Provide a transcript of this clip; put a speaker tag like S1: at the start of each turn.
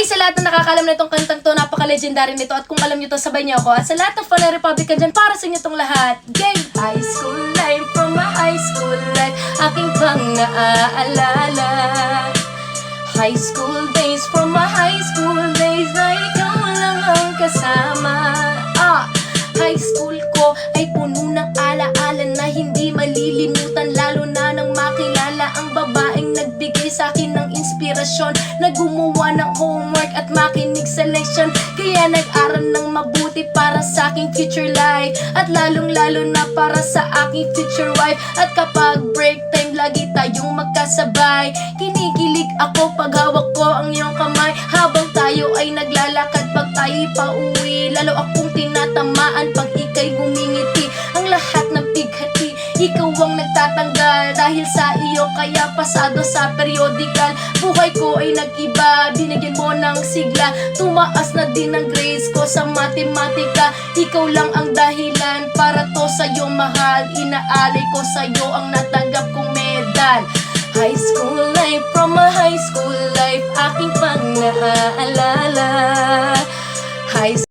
S1: Hi sa lahat na nakakalam na itong kantang to, napaka-legendary nito. At kung alam nyo to, sabay niyo ako. At sa lahat ng Phone Republican dyan, para sa inyo tong lahat. Gang! High school life, from my high school life, aking pang naaalala. High school days, from my high school days, na ikaw lang ang kasama. High school ko ay puno ng alaala na hindi malilimutan, lalo na nang makilala ang babaeng nagbigay sa akin ng inspirasyon, na gumawa ng homework at makinig sa leksyon. Kaya nag-aral ng mabuti para sa aking future life, at lalong-lalo na para sa aking future wife. At kapag break time, lagi tayong magkasabay. Kinikilig ako pag hawak ko ang iyong kamay, habang tayo ay naglalakad pag tayo'y pauwi. Lalo akong tinatamaan pag ika'y ngumingiti. Ang lahat ng bighati, ikaw ang nagtatanggal. Dahil sa iyo kaya pasado sa periodical. Buhay ko ay nag-iba, binigyan mo ng sigla. Tumaas na din ang grades ko sa matematika. Ikaw lang ang dahilan para to sa'yo mahal. Inaalay ko sa'yo ang natanggap kong medal. High school life, from my high school life, aking pang naaalala. High